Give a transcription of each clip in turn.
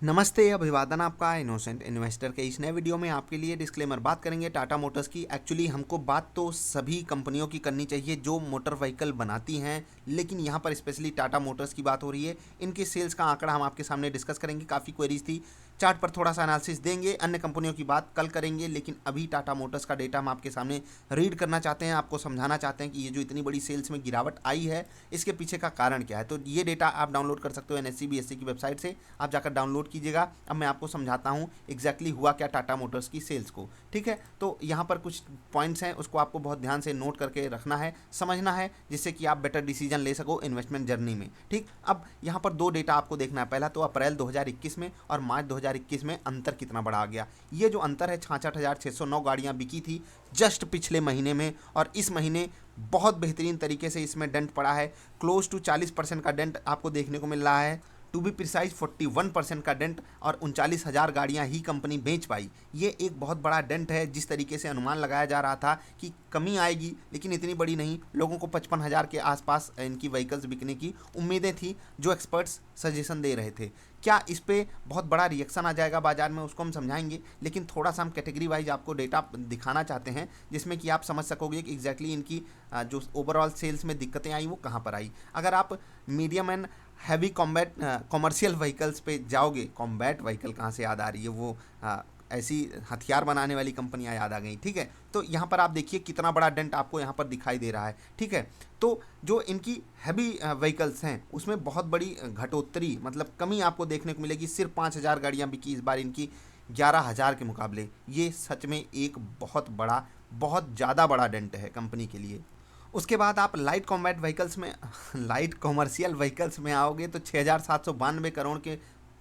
नमस्ते, अभिवादन आपका इनोसेंट इन्वेस्टर के इस नए वीडियो में आपके लिए डिस्क्लेमर बात करेंगे टाटा मोटर्स की। एक्चुअली हमको बात तो सभी कंपनियों की करनी चाहिए जो मोटर व्हीकल बनाती हैं, लेकिन यहाँ पर स्पेशली टाटा मोटर्स की बात हो रही है। इनके सेल्स का आंकड़ा हम आपके सामने डिस्कस करेंगे। काफ़ी क्वेरीज थी, चार्ट पर थोड़ा सा एनालिसिस देंगे, अन्य कंपनियों की बात कल करेंगे, लेकिन अभी टाटा मोटर्स का डेटा हम आपके सामने रीड करना चाहते हैं, आपको समझाना चाहते हैं कि ये जो इतनी बड़ी सेल्स में गिरावट आई है इसके पीछे का कारण क्या है। तो ये डेटा आप डाउनलोड कर सकते हो एनएससी बीएससी की वेबसाइट से, आप जाकर डाउनलोड कीजिएगा। अब मैं आपको समझाता हूँ एग्जैक्टली हुआ क्या टाटा मोटर्स की सेल्स को। ठीक है, तो यहाँ पर कुछ पॉइंट्स हैं, उसको आपको बहुत ध्यान से नोट करके रखना है, समझना है, जिससे कि आप बेटर डिसीजन ले सको इन्वेस्टमेंट जर्नी में। ठीक, अब यहाँ पर दो डेटा आपको देखना है। पहला तो अप्रैल 2021 में और मार्च 2021 में अंतर कितना बड़ा आ गया। ये जो अंतर है 66,609 गाड़ियाँ बिकी थी जस्ट पिछले महीने में, और इस महीने बहुत बेहतरीन तरीके से इसमें डेंट पड़ा है। क्लोज टू 40% का डेंट आपको देखने को मिल रहा है। टू बी प्रिसाइज 41% का डेंट, और 39,000 गाड़ियाँ ही कंपनी बेच पाई। ये एक बहुत बड़ा डेंट है। जिस तरीके से अनुमान लगाया जा रहा था कि कमी आएगी, लेकिन इतनी बड़ी नहीं, लोगों को 55,000 के आसपास इनकी व्हीकल्स बिकने की उम्मीदें थी, जो एक्सपर्ट्स सजेशन दे रहे थे। क्या इस पे बहुत बड़ा रिएक्शन आ जाएगा बाजार में, उसको हम समझाएंगे, लेकिन थोड़ा सा हम कैटेगरी वाइज आपको डेटा दिखाना चाहते हैं, जिसमें कि आप समझ सकोगे कि एग्जैक्टली इनकी जो ओवरऑल सेल्स में दिक्कतें आई वो कहाँ पर आई। अगर आप medium and heavy combat commercial vehicles पे जाओगे, कॉम्बैट व्हीकल कहाँ से याद आ रही है, वो ऐसी हथियार बनाने वाली कंपनियां याद आ गई। ठीक है, तो यहाँ पर आप देखिए कितना बड़ा डेंट आपको यहाँ पर दिखाई दे रहा है। ठीक है, तो जो इनकी हैवी व्हीकल्स हैं उसमें बहुत बड़ी घटोत्तरी, मतलब कमी आपको देखने को मिलेगी। सिर्फ 5,000 गाड़ियाँ बिकी इस बार इनकी 11,000 के मुकाबले। ये सच में एक बहुत बड़ा, बहुत ज़्यादा बड़ा डेंट है कंपनी के लिए। उसके बाद आप लाइट कॉम्बैट व्हीकल्स में लाइट कॉमर्शियल व्हीकल्स में आओगे तो 6,792 करोड़ के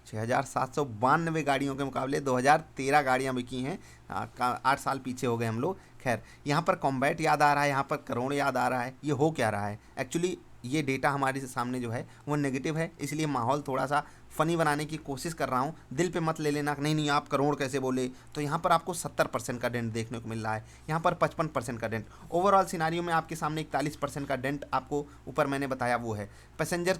6,792 गाड़ियों के मुकाबले 2013 गाड़ियाँ बिकी हैं। 8 साल पीछे हो गए हम लोग। खैर, यहाँ पर कॉम्बैट याद आ रहा है, यहाँ पर करोड़ याद आ रहा है। ये हो क्या रहा है एक्चुअली? ये डेटा हमारे सामने जो है वो नेगेटिव है, इसलिए माहौल थोड़ा सा फ़नी बनाने की कोशिश कर रहा हूँ। दिल पे मत ले लेना, नहीं नहीं आप करोड़ कैसे बोले। तो यहाँ पर आपको 70% का डेंट देखने को मिल रहा है, यहाँ पर 55% का डेंट। ओवरऑल सिनारियो में आपके सामने 41% का डेंट आपको ऊपर मैंने बताया वो है। पैसेंजर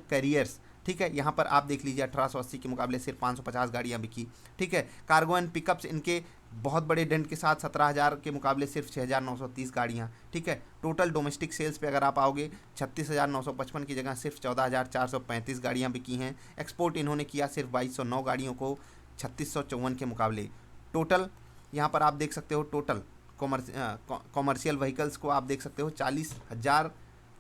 कैरियर्स, ठीक है, यहाँ पर आप देख लीजिए 1880 के मुकाबले सिर्फ 550 गाड़ियाँ बिकी। ठीक है, कार्गो एंड पिकअप्स इनके बहुत बड़े डेंट के साथ 17,000 के मुकाबले सिर्फ 6,930 गाड़ियाँ। ठीक है, टोटल डोमेस्टिक सेल्स पे अगर आप आओगे 36,955 की जगह सिर्फ 14,435 गाड़ियाँ बिकी हैं। एक्सपोर्ट इन्होंने किया सिर्फ 2,209 गाड़ियों को 3,654 के मुकाबले। टोटल यहाँ पर आप देख सकते हो, टोटल कॉमर्शियल व्हीकल्स को आप देख सकते हो 40,000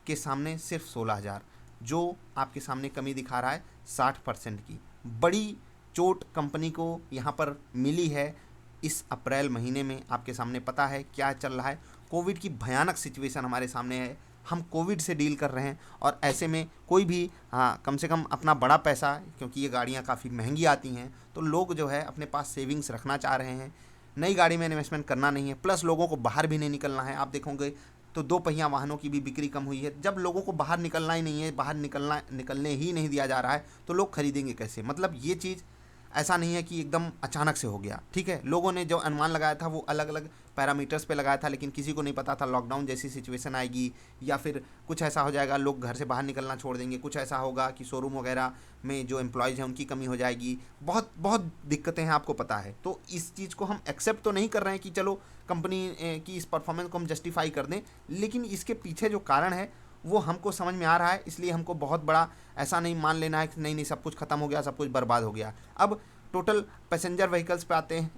के सामने सिर्फ 16,000, जो आपके सामने कमी दिखा रहा है 60% की। बड़ी चोट कंपनी को यहाँ पर मिली है इस अप्रैल महीने में। आपके सामने पता है क्या चल रहा है, कोविड की भयानक सिचुएशन हमारे सामने है। हम कोविड से डील कर रहे हैं, और ऐसे में कोई भी कम से कम अपना बड़ा पैसा, क्योंकि ये गाड़ियाँ काफ़ी महंगी आती हैं, तो लोग जो है अपने पास सेविंग्स रखना चाह रहे हैं। नई गाड़ी में इन्वेस्टमेंट करना नहीं है, प्लस लोगों को बाहर भी नहीं निकलना है। आप देखोगे तो दो पहिया वाहनों की भी बिक्री कम हुई है। जब लोगों को बाहर निकलना ही नहीं है, बाहर निकलने ही नहीं दिया जा रहा है, तो लोग खरीदेंगे कैसे? मतलब ये चीज़ ऐसा नहीं है कि एकदम अचानक से हो गया। ठीक है, लोगों ने जो अनुमान लगाया था वो अलग अलग पैरामीटर्स पे लगाया था, लेकिन किसी को नहीं पता था लॉकडाउन जैसी सिचुएशन आएगी, या फिर कुछ ऐसा हो जाएगा लोग घर से बाहर निकलना छोड़ देंगे, कुछ ऐसा होगा कि शोरूम वगैरह में जो एम्प्लॉयज़ हैं उनकी कमी हो जाएगी। बहुत बहुत दिक्कतें हैं, आपको पता है। तो इस चीज़ को हम एक्सेप्ट तो नहीं कर रहे हैं कि चलो कंपनी की इस परफॉर्मेंस को हम जस्टिफाई कर दें, लेकिन इसके पीछे जो कारण है वो हमको समझ में आ रहा है। इसलिए हमको बहुत बड़ा ऐसा नहीं मान लेना है कि नहीं नहीं सब कुछ ख़त्म हो गया, सब कुछ बर्बाद हो गया। अब टोटल पैसेंजर व्हीकल्स पे आते हैं।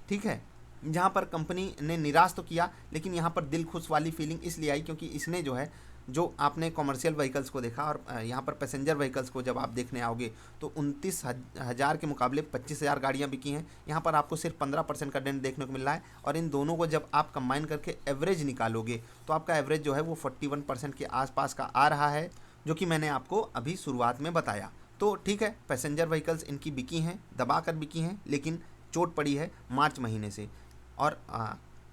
ठीक है, जहाँ पर कंपनी ने निराश तो किया, लेकिन यहाँ पर दिल खुश वाली फीलिंग इसलिए आई क्योंकि इसने जो है, जो आपने कॉमर्शियल व्हीकल्स को देखा और यहाँ पर पैसेंजर व्हीकल्स को जब आप देखने आओगे तो 29,000 के मुकाबले 25,000 गाड़ियाँ बिकी हैं। यहाँ पर आपको सिर्फ 15% का डेंट देखने को मिल रहा है, और इन दोनों को जब आप कंबाइन करके एवरेज निकालोगे तो आपका एवरेज जो है वो 41% के आसपास का आ रहा है, जो कि मैंने आपको अभी शुरुआत में बताया। तो ठीक है, पैसेंजर व्हीकल्स इनकी बिकी हैं, दबा कर बिकी हैं, लेकिन चोट पड़ी है मार्च महीने से। और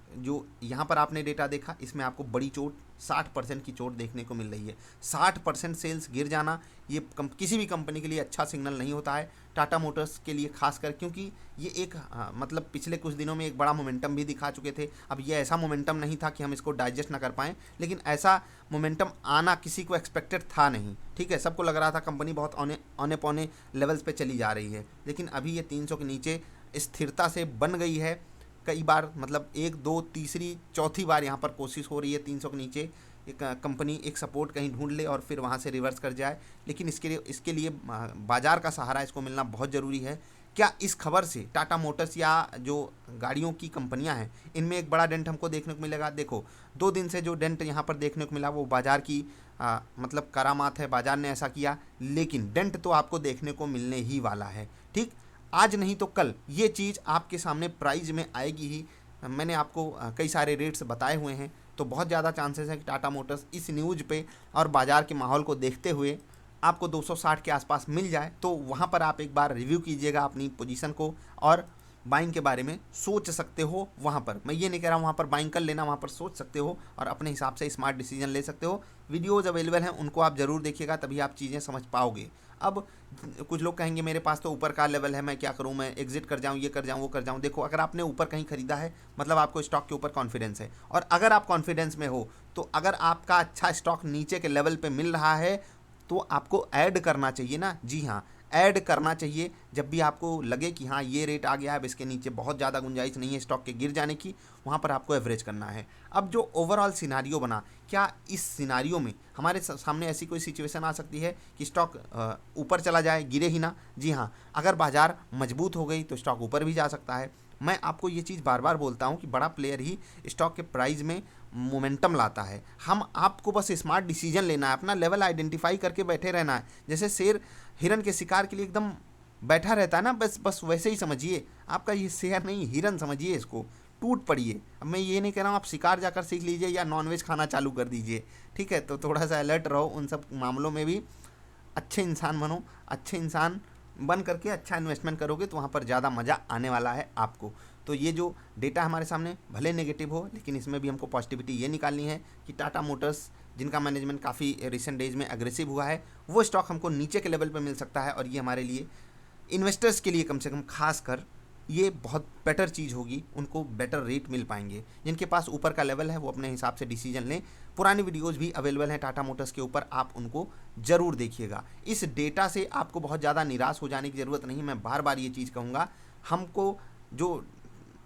जो यहाँ पर आपने डेटा देखा, इसमें आपको बड़ी चोट 60% की चोट देखने को मिल रही है। 60% सेल्स गिर जाना ये किसी भी कंपनी के लिए अच्छा सिग्नल नहीं होता है, टाटा मोटर्स के लिए खासकर, क्योंकि ये एक मतलब पिछले कुछ दिनों में एक बड़ा मोमेंटम भी दिखा चुके थे। अब ये ऐसा मोमेंटम नहीं था कि हम इसको डाइजेस्ट ना कर पाएँ, लेकिन ऐसा मोमेंटम आना किसी को एक्सपेक्टेड था नहीं। ठीक है, सबको लग रहा था कंपनी बहुत औने पौने लेवल्स पे चली जा रही है, लेकिन अभी ये 300 के नीचे स्थिरता से बन गई है। कई बार मतलब 1, 2, तीसरी चौथी बार यहाँ पर कोशिश हो रही है 300 के नीचे एक कंपनी एक सपोर्ट कहीं ढूंढ ले और फिर वहाँ से रिवर्स कर जाए, लेकिन इसके लिए बाजार का सहारा इसको मिलना बहुत ज़रूरी है। क्या इस खबर से टाटा मोटर्स या जो गाड़ियों की कंपनियां हैं इनमें एक बड़ा डेंट हमको देखने को मिलेगा? देखो, 2 दिन से जो डेंट यहाँ पर देखने को मिला वो बाजार की मतलब करामात है, बाजार ने ऐसा किया, लेकिन डेंट तो आपको देखने को मिलने ही वाला है। ठीक, आज नहीं तो कल ये चीज़ आपके सामने प्राइस में आएगी ही। मैंने आपको कई सारे रेट्स बताए हुए हैं, तो बहुत ज़्यादा चांसेस है कि टाटा मोटर्स इस न्यूज़ पे और बाज़ार के माहौल को देखते हुए आपको 260 के आसपास मिल जाए, तो वहाँ पर आप एक बार रिव्यू कीजिएगा अपनी पोजीशन को और बाइंग के बारे में सोच सकते हो। वहाँ पर मैं ये नहीं कह रहा हूँ वहाँ पर बाइंग कर लेना, वहाँ पर सोच सकते हो और अपने हिसाब से स्मार्ट डिसीजन ले सकते हो। वीडियोज़ अवेलेबल हैं, उनको आप ज़रूर देखिएगा, तभी आप चीज़ें समझ पाओगे। अब कुछ लोग कहेंगे मेरे पास तो ऊपर का लेवल है, मैं क्या करूं, मैं एग्जिट कर जाऊं, ये कर जाऊं, वो कर जाऊं। देखो, अगर आपने ऊपर कहीं खरीदा है मतलब आपको स्टॉक के ऊपर कॉन्फिडेंस है, और अगर आप कॉन्फिडेंस में हो तो अगर आपका अच्छा स्टॉक नीचे के लेवल पे मिल रहा है तो आपको ऐड करना चाहिए ना। जी हाँ, ऐड करना चाहिए। जब भी आपको लगे कि हाँ ये रेट आ गया है, अब इसके नीचे बहुत ज़्यादा गुंजाइश नहीं है स्टॉक के गिर जाने की, वहाँ पर आपको एवरेज करना है। अब जो ओवरऑल सिनारियो बना, क्या इस सिनारियो में हमारे सामने ऐसी कोई सिचुएशन आ सकती है कि स्टॉक ऊपर चला जाए, गिरे ही ना? जी हाँ, अगर बाजार मजबूत हो गई तो स्टॉक ऊपर भी जा सकता है। मैं आपको ये चीज़ बार बार बोलता हूँ कि बड़ा प्लेयर ही स्टॉक के प्राइस में मोमेंटम लाता है। हम आपको बस स्मार्ट डिसीजन लेना है, अपना लेवल आइडेंटिफाई करके बैठे रहना है। जैसे शेर हिरन के शिकार के लिए एकदम बैठा रहता है ना, बस वैसे ही समझिए। आपका ये शेर नहीं, हिरन समझिए इसको, टूट पड़िए। अब मैं ये नहीं कह रहा हूँ आप शिकार जाकर सीख लीजिए या नॉनवेज खाना चालू कर दीजिए, ठीक है? तो थोड़ा सा अलर्ट रहो उन सब मामलों में भी। अच्छे इंसान बनो, अच्छे इंसान बन करके अच्छा इन्वेस्टमेंट करोगे तो वहाँ पर ज़्यादा मज़ा आने वाला है आपको। तो ये जो डेटा हमारे सामने भले नेगेटिव हो, लेकिन इसमें भी हमको पॉजिटिविटी ये निकालनी है कि टाटा मोटर्स, जिनका मैनेजमेंट काफ़ी रिसेंट डेज में अग्रेसिव हुआ है, वो स्टॉक हमको नीचे के लेवल पे मिल सकता है, और ये हमारे लिए इन्वेस्टर्स के लिए कम से कम खास कर ये बहुत बेटर चीज़ होगी। उनको बेटर रेट मिल पाएंगे। जिनके पास ऊपर का लेवल है वो अपने हिसाब से डिसीजन लें। पुरानी वीडियोज़ भी अवेलेबल हैं टाटा मोटर्स के ऊपर, आप उनको ज़रूर देखिएगा। इस डेटा से आपको बहुत ज़्यादा निराश हो जाने की ज़रूरत नहीं। मैं बार बार ये चीज़ कहूँगा, हमको जो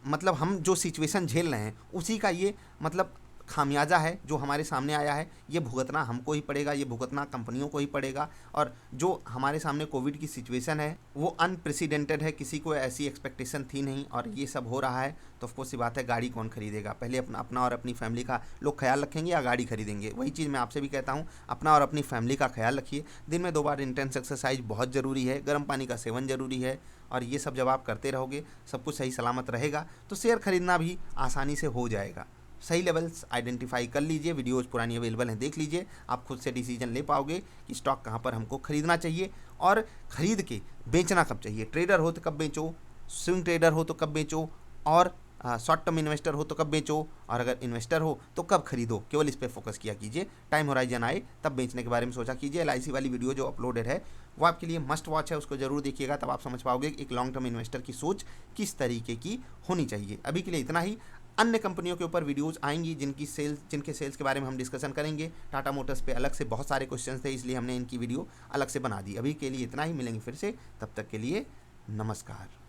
मतलब हम जो सिचुएशन झेल रहे हैं उसी का ये मतलब खामियाजा है जो हमारे सामने आया है। ये भुगतना हमको ही पड़ेगा, ये भुगतना कंपनियों को ही पड़ेगा। और जो हमारे सामने कोविड की सिचुएशन है वो अनप्रेसिडेंटेड है, किसी को ऐसी एक्सपेक्टेशन थी नहीं, और ये सब हो रहा है तो ऑफकोर्स सी बात है, गाड़ी कौन खरीदेगा? पहले अपना और अपनी फैमिली का लोग ख्याल रखेंगे या गाड़ी खरीदेंगे? वही चीज़ मैं आपसे भी कहता हूँ, अपना और अपनी फैमिली का ख्याल रखिए। दिन में 2 बार इंटेंस एक्सरसाइज बहुत ज़रूरी है, गर्म पानी का सेवन ज़रूरी है, और ये सब जब आप करते रहोगे सब कुछ सही सलामत रहेगा तो शेयर खरीदना भी आसानी से हो जाएगा। सही लेवल्स आइडेंटिफाई कर लीजिए, वीडियोज़ पुरानी अवेलेबल हैं, देख लीजिए, आप खुद से डिसीजन ले पाओगे कि स्टॉक कहाँ पर हमको खरीदना चाहिए और ख़रीद के बेचना कब चाहिए। ट्रेडर हो तो कब बेचो, स्विंग ट्रेडर हो तो कब बेचो, और शॉर्ट टर्म इन्वेस्टर हो तो कब बेचो, और अगर इन्वेस्टर हो तो कब खरीदो। केवल इस पर फोकस किया कीजिए। टाइम होराइजन आए तब बेचने के बारे में सोचा कीजिए। LIC वाली वीडियो जो अपलोडेड है वो आपके लिए मस्ट वॉच है, उसको जरूर देखिएगा, तब आप समझ पाओगे एक लॉन्ग टर्म इन्वेस्टर की सोच किस तरीके की होनी चाहिए। अभी के लिए इतना ही। अन्य कंपनियों के ऊपर वीडियोस आएंगी जिनके सेल्स के बारे में हम डिस्कशन करेंगे। टाटा मोटर्स पे अलग से बहुत सारे क्वेश्चंस थे, इसलिए हमने इनकी वीडियो अलग से बना दी। अभी के लिए इतना ही, मिलेंगे फिर से, तब तक के लिए नमस्कार।